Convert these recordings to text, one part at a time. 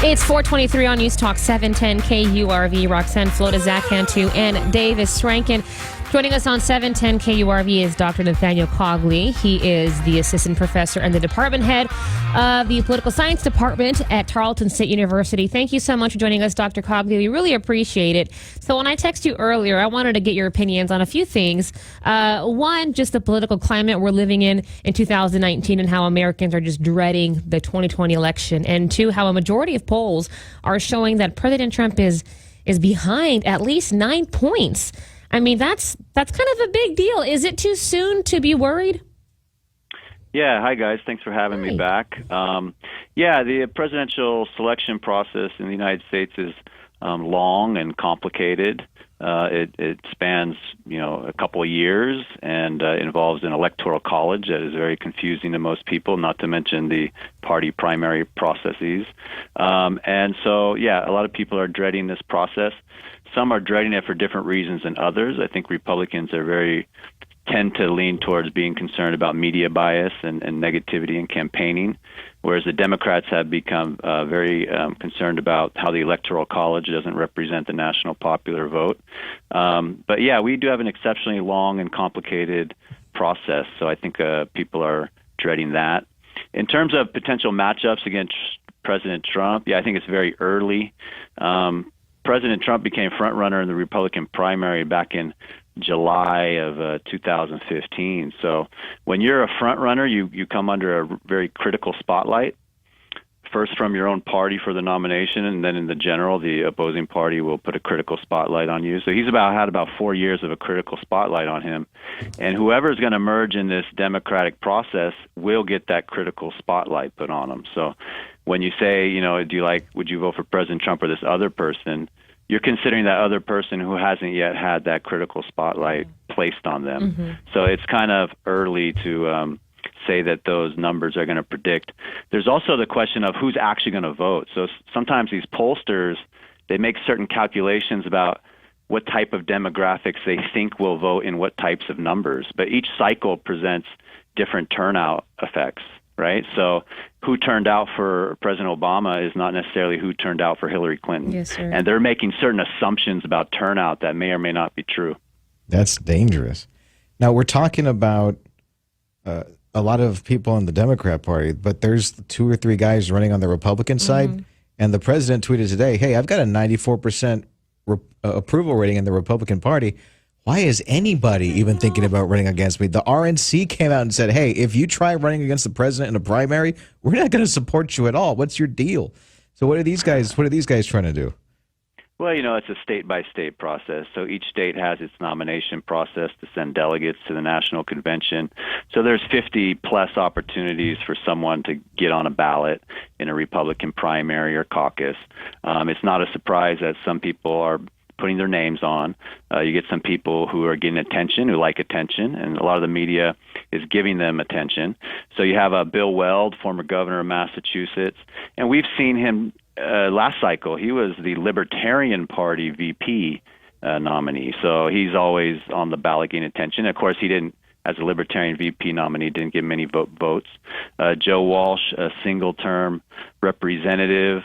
It's 423 on News Talk 710 KURV. Roxanne Flota, Zach Cantu, and Davis Rankin. Joining us on 710 KURV is Dr. Nathaniel Cogley. He is the assistant professor and the department head of the political science department at Tarleton State University. Thank you so much for joining us, Dr. Cogley. We really appreciate it. So when I texted you earlier, I wanted to get your opinions on a few things. One, just the political climate we're living in 2019 and how Americans are just dreading the 2020 election. And two, how a majority of polls are showing that President Trump is behind at least 9 points. I mean, that's kind of a big deal. Is it too soon to be worried? Yeah. Hi, guys. Thanks for having me back. The presidential selection process in the United States is long and complicated. It spans, a couple of years and involves an electoral college that is very confusing to most people, not to mention the party primary processes. A lot of people are dreading this process. Some are dreading it for different reasons than others. I think Republicans tend to lean towards being concerned about media bias and negativity in campaigning, whereas the Democrats have become very concerned about how the Electoral College doesn't represent the national popular vote. We do have an exceptionally long and complicated process, so I think people are dreading that. In terms of potential matchups against President Trump, I think it's very early. President Trump became front runner in the Republican primary back in July of 2015. So when you're a front runner, you come under a very critical spotlight, first from your own party for the nomination, and then in the general, the opposing party will put a critical spotlight on you. So he's had about 4 years of a critical spotlight on him. And whoever's going to emerge in this democratic process will get that critical spotlight put on them. So when you say, would you vote for President Trump or this other person, you're considering that other person who hasn't yet had that critical spotlight placed on them. Mm-hmm. So it's kind of early to say that those numbers are going to predict. There's also the question of who's actually going to vote. So sometimes these pollsters, they make certain calculations about what type of demographics they think will vote in what types of numbers. But each cycle presents different turnout effects, right? So who turned out for President Obama is not necessarily who turned out for Hillary Clinton. Yes, sir. And they're making certain assumptions about turnout that may or may not be true. That's dangerous. Now, we're talking about a lot of people in the Democrat Party, but there's 2 or 3 guys running on the Republican side. And the president tweeted today, hey, I've got a 94% approval rating in the Republican Party. Why is anybody even thinking about running against me? The RNC came out and said, hey, if you try running against the president in a primary, we're not going to support you at all. What's your deal? So what are these guys trying to do? Well, it's a state-by-state process. So each state has its nomination process to send delegates to the national convention. So there's 50-plus opportunities for someone to get on a ballot in a Republican primary or caucus. It's not a surprise that some people are putting their names on. You get some people who are getting attention, who like attention, and a lot of the media is giving them attention. So you have Bill Weld, former governor of Massachusetts, and we've seen him last cycle. He was the Libertarian Party VP nominee, so he's always on the ballot getting attention. Of course, he didn't, as a Libertarian VP nominee, didn't get many votes. Joe Walsh, a single-term representative,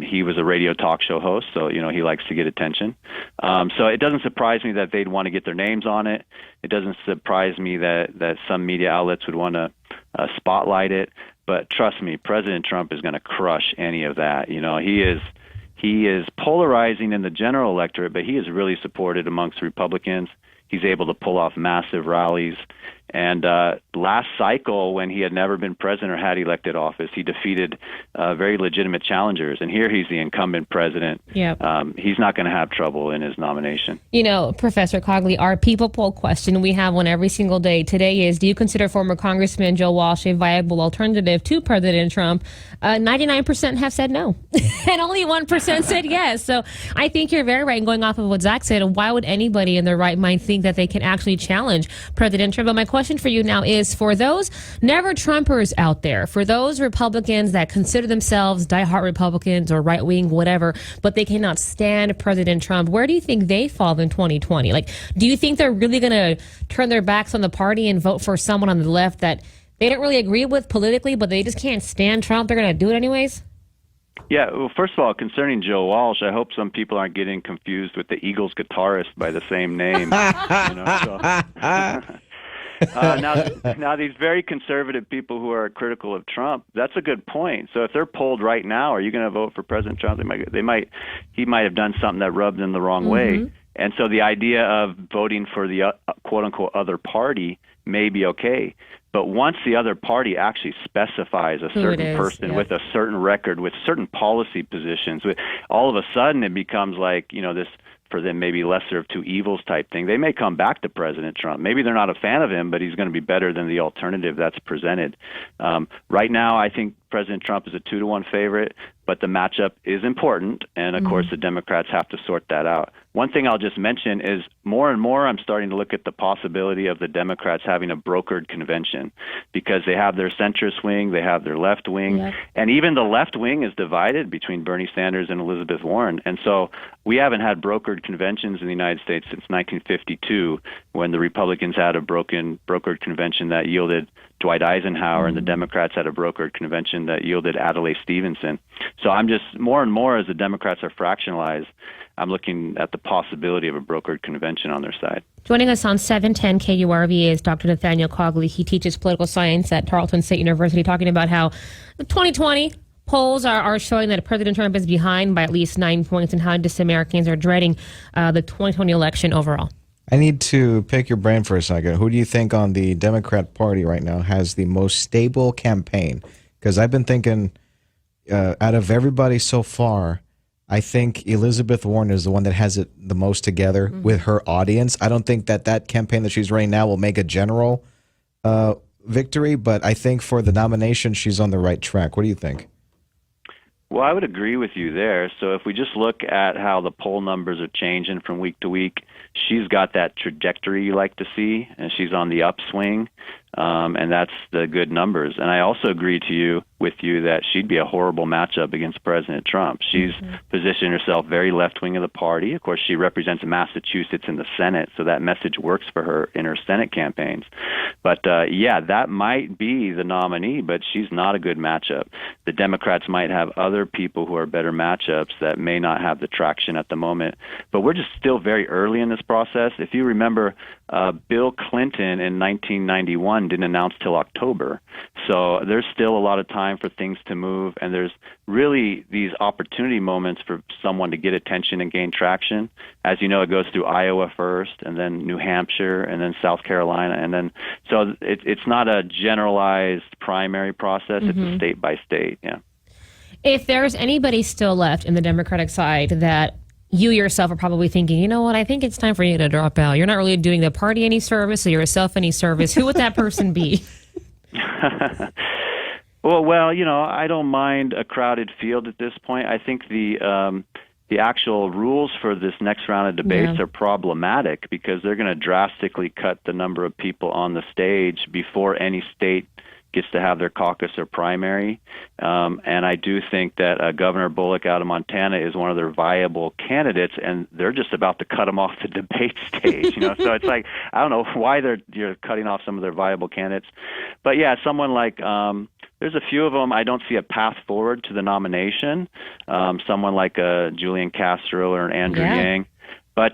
he was a radio talk show host, so he likes to get attention. So it doesn't surprise me that they'd want to get their names on it. It doesn't surprise me that some media outlets would want to spotlight it. But trust me, President Trump is going to crush any of that. He is polarizing in the general electorate, but he is really supported amongst Republicans. He's able to pull off massive rallies. And last cycle, when he had never been president or had elected office, he defeated very legitimate challengers. And here he's the incumbent president. Yep. He's not going to have trouble in his nomination. Professor Cogley, our people poll question, we have one every single day. Today is, do you consider former Congressman Joe Walsh a viable alternative to President Trump? 99% have said no. And only 1% said yes. So I think you're very right in going off of what Zach said. Why would anybody in their right mind think that they can actually challenge President Trump? But my question for you now is, for those never Trumpers out there, for those Republicans that consider themselves diehard Republicans or right-wing, whatever, but they cannot stand President Trump, where do you think they fall in 2020? Do you think they're really going to turn their backs on the party and vote for someone on the left that they don't really agree with politically, but they just can't stand Trump? They're going to do it anyways? Yeah, well, first of all, concerning Joe Walsh, I hope some people aren't getting confused with the Eagles guitarist by the same name. Now, these very conservative people who are critical of Trump, that's a good point. So if they're polled right now, are you going to vote for President Trump? He might have done something that rubbed them the wrong way. And so the idea of voting for the quote-unquote other party may be okay. But once the other party actually specifies a certain person with a certain record, with certain policy positions, all of a sudden it becomes like, this, for them, maybe lesser of two evils type thing. They may come back to President Trump. Maybe they're not a fan of him, but he's going to be better than the alternative that's presented. Right now, I think President Trump is a 2-1 favorite, but the matchup is important, and of course the Democrats have to sort that out. One thing I'll just mention is more and more I'm starting to look at the possibility of the Democrats having a brokered convention, because they have their centrist wing, they have their left wing, and even the left wing is divided between Bernie Sanders and Elizabeth Warren. And so we haven't had brokered conventions in the United States since 1952, when the Republicans had a brokered convention that yielded Dwight Eisenhower, and the Democrats had a brokered convention that yielded Adlai Stevenson. So I'm just more and more, as the Democrats are fractionalized, I'm looking at the possibility of a brokered convention on their side. Joining us on 710 KURV is Dr. Nathaniel Cogley. He teaches political science at Tarleton State University, talking about how the 2020 polls are showing that President Trump is behind by at least 9 points, and how Americans are dreading the 2020 election overall. I need to pick your brain for a second. Who do you think on the Democrat Party right now has the most stable campaign? Because I've been thinking, out of everybody so far, I think Elizabeth Warren is the one that has it the most together with her audience. I don't think that campaign that she's running now will make a general victory, but I think for the nomination, she's on the right track. What do you think? Well, I would agree with you there. So if we just look at how the poll numbers are changing from week to week, she's got that trajectory you like to see, and she's on the upswing, and that's the good numbers. And I also agree with you that she'd be a horrible matchup against President Trump. She's positioned herself very left-wing of the party. Of course, she represents Massachusetts in the Senate, so that message works for her in her Senate campaigns. But, that might be the nominee, but she's not a good matchup. The Democrats might have other people who are better matchups that may not have the traction at the moment. But we're just still very early in this process. If you remember, Bill Clinton in 1991 didn't announce till October. So there's still a lot of time for things to move, and there's really these opportunity moments for someone to get attention and gain traction. As you know, it goes through Iowa first, and then New Hampshire, and then South Carolina, and then so it's not a generalized primary process. It's a state by state. Yeah. If there's anybody still left in the Democratic side that you yourself are probably thinking, you know what, I think it's time for you to drop out. You're not really doing the party any service or yourself any service. Who would that person be? Well, I don't mind a crowded field at this point. I think the actual rules for this next round of debates are problematic, because they're going to drastically cut the number of people on the stage before any state gets to have their caucus or primary. And I do think that Governor Bullock out of Montana is one of their viable candidates, and they're just about to cut him off the debate stage. So it's like, I don't know why you're cutting off some of their viable candidates. But yeah, someone like, there's a few of them I don't see a path forward to the nomination. Someone like Julian Castro or Andrew Yang. But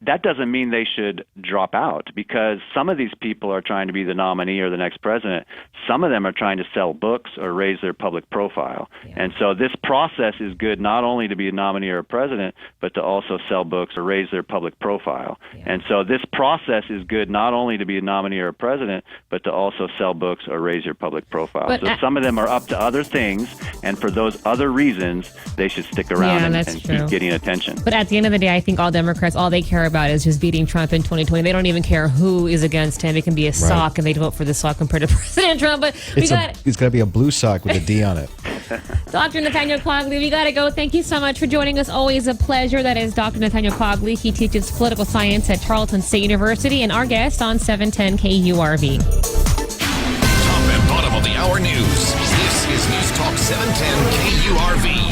that doesn't mean they should drop out, because some of these people are trying to be the nominee or the next president. Some of them are trying to sell books or raise their public profile. And so this process is good not only to be a nominee or a president, but to also sell books or raise their public profile. And so this process is good not only to be a nominee or a president, but to also sell books or raise your public profile. But so some of them are up to other things, and for those other reasons, they should stick around and keep getting attention. But at the end of the day, I think all Democrats, all they care about is just beating Trump in 2020. They don't even care who is against him. It can be a sock, and they'd vote for the sock compared to President Trump. But it's got to be a blue sock with a D on it. Dr. Nathaniel Cogley, we got to go. Thank you so much for joining us. Always a pleasure. That is Dr. Nathaniel Cogley. He teaches political science at Tarleton State University, and our guest on 710 KURV. Top and bottom of the hour news. This is News Talk 710 KURV.